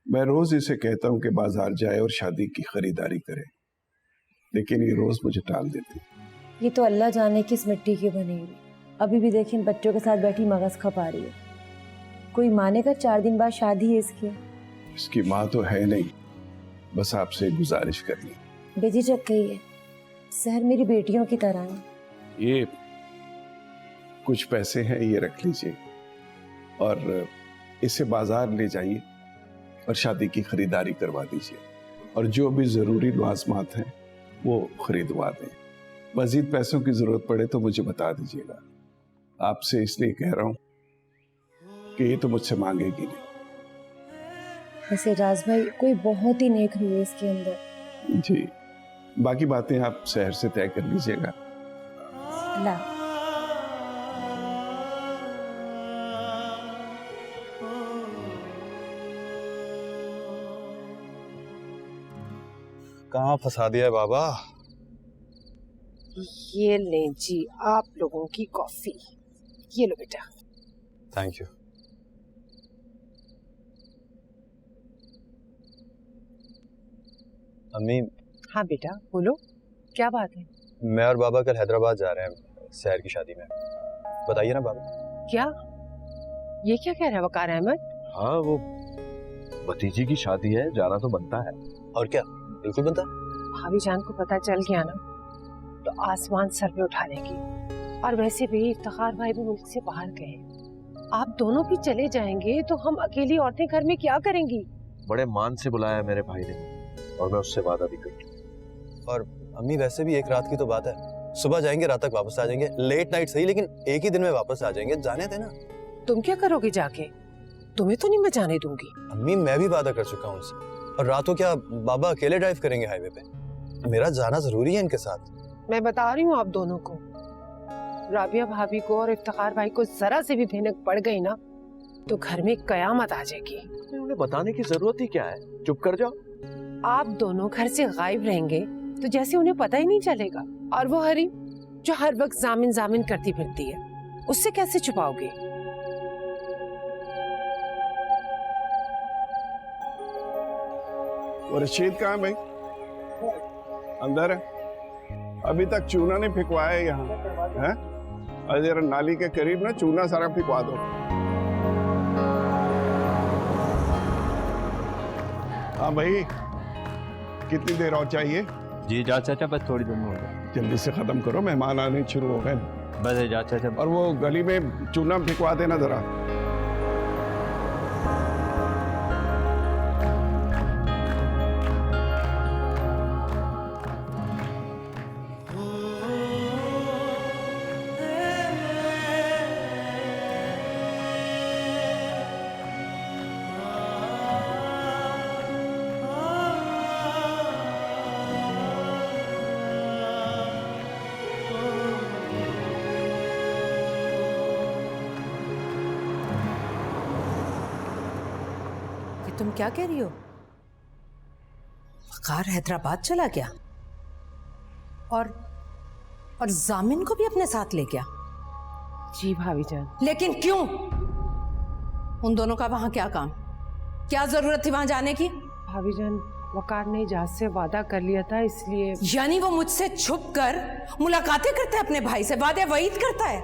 मैं रोज इसे कहता हूँ कि बाजार जाए और शादी की खरीदारी करे, लेकिन ये रोज मुझे टाल देती। ये तो अल्लाह जाने किस मिट्टी की बनी हुई, अभी भी देखिए बच्चों के साथ बैठी मगज खपा रही है। कोई मानेगा 4 दिन बाद शादी है इसकी। इसकी माँ तो है नहीं, बस आपसे गुजारिश करनी। बेझिझक गई है, सहर मेरी बेटियों की तरह है। ये कुछ पैसे हैं, ये रख लीजिए और इसे बाजार ले जाइए और शादी की खरीदारी करवा दीजिए, और जो भी जरूरी लवाजमात हैं वो खरीदवा दें। मजीद पैसों की जरूरत पड़े तो मुझे बता दीजिएगा। आपसे इसलिए कह रहा हूं कि ये तो मुझसे मांगेगी नहीं। वैसे राज भाई कोई बहुत ही नेक रूह है इसके अंदर। जी, बाकी बातें आप शहर से तय कर लीजिएगा। ला कहाँ फंसा दिया है बाबा? ये लें जी आप लोगों की कॉफी, ये लो बेटा। Thank you. अम्मी। हाँ बेटा बोलो, क्या बात है? मैं और बाबा कल हैदराबाद जा रहे हैं सहर की शादी में, बताइए ना बाबा। क्या ये क्या कह रहा है वकार अहमद? हाँ, वो भतीजी की शादी है, जाना तो बनता है। और क्या, बिल्कुल बनता। भाभी जान को पता चल गया ना तो आसमान सर पे उठा लेगी। और वैसे भी इफ्तिखार भाई भी मुल्क से बाहर गए, आप दोनों भी चले जाएंगे तो हम अकेली औरतें घर में क्या करेंगी? बड़े मान से बुलाया मेरे भाई ने, और मैं उससे वादा भी कर। और अम्मी वैसे भी एक रात की तो बात है, सुबह जाएंगे रात तक वापस आ जाएंगे, लेट नाइट सही लेकिन एक ही दिन में वापस आ जाएंगे, जाने देना। तुम क्या करोगे जाके? तुम्हें तो नहीं मैं जाने दूंगी। अम्मी मैं भी वादा कर चुका हूँ उनसे, और रातों क्या बाबा अकेले ड्राइव करेंगे हाईवे पे? मेरा जाना जरूरी है इनके साथ। मैं बता रही हूँ आप दोनों को, राबिया भाभी को और इफ्तिखार भाई को जरा से भी भनक पड़ गई ना तो घर में कयामत आ जाएगी। उन्हें बताने की जरूरत ही क्या है, चुप कर जाओ। आप दोनों घर से गायब रहेंगे तो जैसे उन्हें पता ही नहीं चलेगा। और वो हरी जो हर वक्त जामिन जामिन करती फिरती है, उससे कैसे छुपाओगे? और रशीद कहाँ है भाई? अंदर है? अभी तक चूना नहीं फिकवाया यहाँ है? अरे जरा नाली के करीब ना चूना सारा फिकवा दो। हाँ भाई, कितनी देर और चाहिए? जी जा चाचा, बस थोड़ी देर में हो जाए। जल्दी से खत्म करो, मेहमान आने शुरू हो गए। बस जा चाचा। और वो गली में चूना फिकवा देना जरा। तुम क्या कह रही हो? वकार हैदराबाद चला गया और जामिन को भी अपने साथ ले गया? जी भाभी जान। लेकिन क्यों? उन दोनों का वहां क्या काम? क्या जरूरत थी वहां जाने की? भाभी जान, वकार ने इजाज़त से वादा कर लिया था इसलिए। यानी वो मुझसे छुप कर मुलाकातें करता है अपने भाई से, वादे वईद करता है?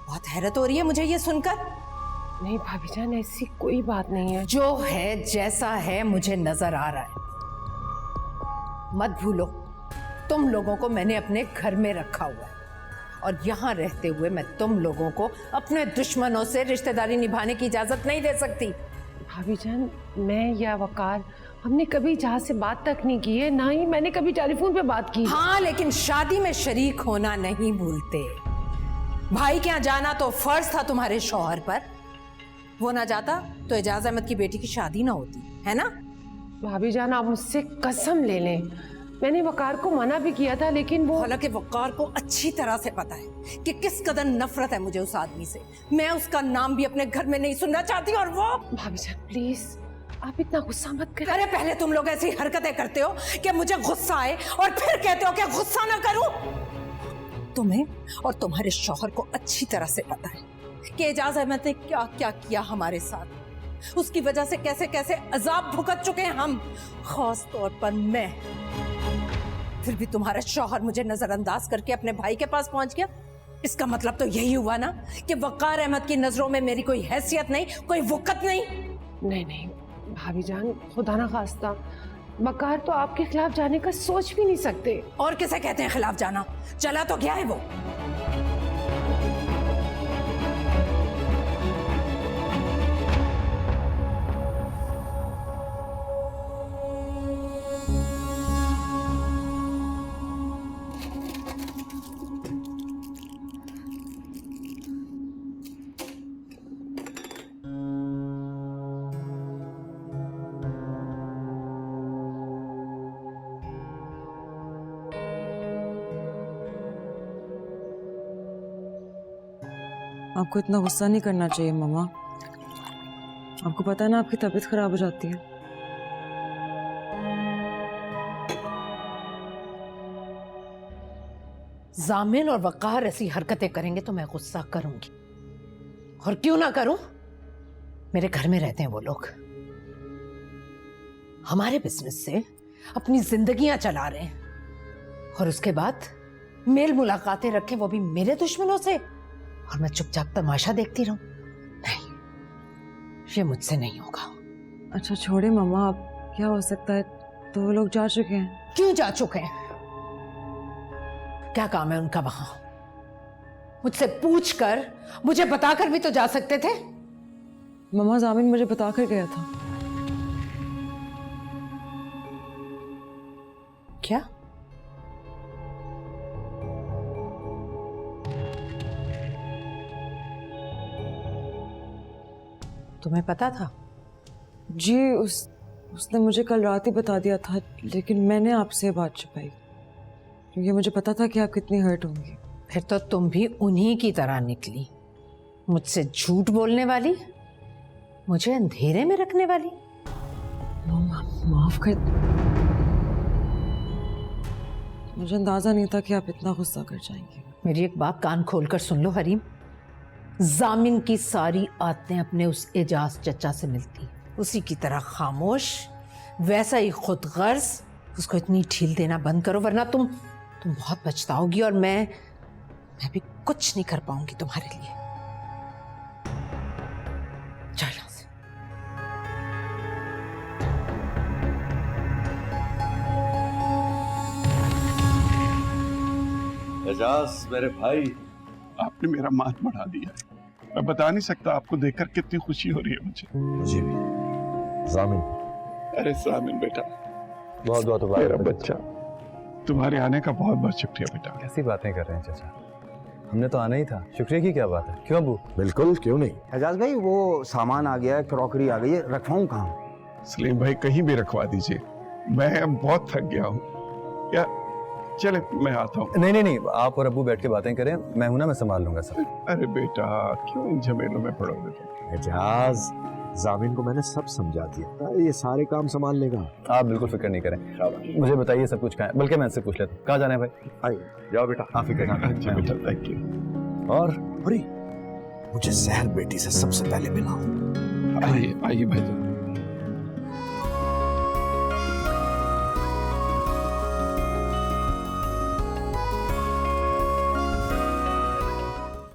बहुत हैरत हो रही है मुझे ये सुनकर। नहीं भाभी जान, ऐसी कोई बात नहीं है। जो है जैसा है मुझे नजर आ रहा है। मत भूलो तुम लोगों को मैंने अपने घर में रखा हुआ है, और यहाँ रहते हुए मैं तुम लोगों को अपने दुश्मनों से रिश्तेदारी निभाने की इजाजत नहीं दे सकती। भाभी जान, मैं या वकार हमने कभी जहाँ से बात तक नहीं की है, ना ही मैंने कभी टेलीफोन पे बात की। हाँ, लेकिन शादी में शरीक होना नहीं भूलते। भाई के यहाँ जाना तो फर्ज था तुम्हारे शौहर पर, वो ना जाता तो एजाज अहमद की बेटी की शादी ना होती, है ना? भाभी जान, आप मुझसे कसम ले लें, मैंने वकार को मना भी किया था, लेकिन वो। हालांकि वकार को अच्छी तरह से पता है कि किस कदर नफरत है मुझे उस आदमी से। मैं उसका नाम भी अपने घर में नहीं सुनना चाहती। और वो। भाभी जान प्लीज, आप इतना गुस्सा मत करें। अरे पहले तुम लोग ऐसी हरकतें करते हो कि मुझे गुस्सा आए, और फिर कहते हो कि गुस्सा ना करूं। तुम्हें और तुम्हारे शौहर को अच्छी तरह से पता है कि एजाज अहमद ने क्या क्या किया हमारे साथ। उसकी वजह से कैसे कैसे अजाब भुगत चुके हैं हम, खास तौर पर मैं। फिर भी तुम्हारा शौहर मुझे नजरअंदाज करके अपने भाई के पास पहुंच गया। इसका मतलब तो यही हुआ ना कि वक़ार अहमद की नजरों में मेरी कोई हैसियत नहीं, कोई वक़्त नहीं। नहीं नहीं भाभी जान, खुदा ना खास्ता, वक़ार तो आपके खिलाफ जाने का सोच भी नहीं सकते। और किसे कहते हैं खिलाफ जाना? चला तो गया है वो। आपको इतना गुस्सा नहीं करना चाहिए मामा। आपको पता है ना आपकी तबीयत खराब हो जाती है। जामिन और वक़ार ऐसी हरकतें करेंगे तो मैं गुस्सा करूंगी, और क्यों ना करूं? मेरे घर में रहते हैं वो लोग, हमारे बिजनेस से अपनी जिंदगियां चला रहे हैं, और उसके बाद मेल मुलाकातें रखे, वो भी मेरे दुश्मनों से, और मैं चुपचाप तमाशा देखती रहूं? नहीं, ये मुझसे नहीं होगा। अच्छा छोड़े मामा, अब क्या हो सकता है, तो वो लोग जा चुके हैं। क्यों जा चुके हैं? क्या काम है उनका वहां? मुझसे पूछकर, मुझे बताकर भी तो जा सकते थे। मामा जामिन मुझे बता कर गया था। क्या? तुम्हें पता था? जी उसने मुझे कल रात ही बता दिया था, लेकिन मैंने आपसे बात छुपाई क्योंकि मुझे पता था कि आप कितनी हर्ट होंगी। फिर तो तुम भी उन्हीं की तरह निकली, मुझसे झूठ बोलने वाली, मुझे अंधेरे में रखने वाली। मामा माफ कर, मुझे अंदाजा नहीं था कि आप इतना गुस्सा कर जाएंगे। मेरी एक बात कान खोलकर सुन लो हरीम, जामिन की सारी आदतें अपने उस एजाज चचा से मिलती, उसी की तरह खामोश, वैसा ही खुद गर्ज। उसको इतनी ढील देना बंद करो, वरना तुम बहुत पछताओगी, और मैं भी कुछ नहीं कर पाऊंगी तुम्हारे लिए। चल यहाँ से। एजाज मेरे भाई, आपने मेरा मान बढ़ा दिया है। मैं बता नहीं सकता आपको देखकर कितनी खुशी हो रही है मुझे भी। जामिन, अरे सामिन बेटा, बहुत बहुत मेरा बच्चा, तुम्हारे आने का बहुत बहुत शुक्रिया बेटा। कैसी बातें कर रहे हैं चाचा, हमने तो आना ही था, शुक्रिया की क्या बात है? क्यों अबू? बिल्कुल, क्यों नहीं। एजाज भाई, वो सामान आ गया है, क्रॉकरी आ गई है, रखवाऊं कहाँ? सलीम भाई कहीं भी रखवा दीजिए, मैं अब बहुत थक गया हूँ। या चले मैं आता हूँ। नहीं, आप और अब्बू बैठ के बातें करें, मैं हूं ना, मैं संभाल लूंगा सब। अरे बेटा क्यों इन झमेलों में पड़ोगे तुम? एजाज, जामिन को मैंने सब समझा दिया, ये सारे काम संभाल लेगा। आप बिल्कुल फिक्र नहीं करें। मुझे बताइए सब कुछ कहाँ है, बल्कि मैं इससे पूछ लेता हूँ कहाँ जाना है भाई। आइए जाओ बेटा। आप फिक्र ना अच्छा करें। बेटा, थैंक यू। और मुझे सहर बेटी से सबसे पहले मिला। आइए भाई।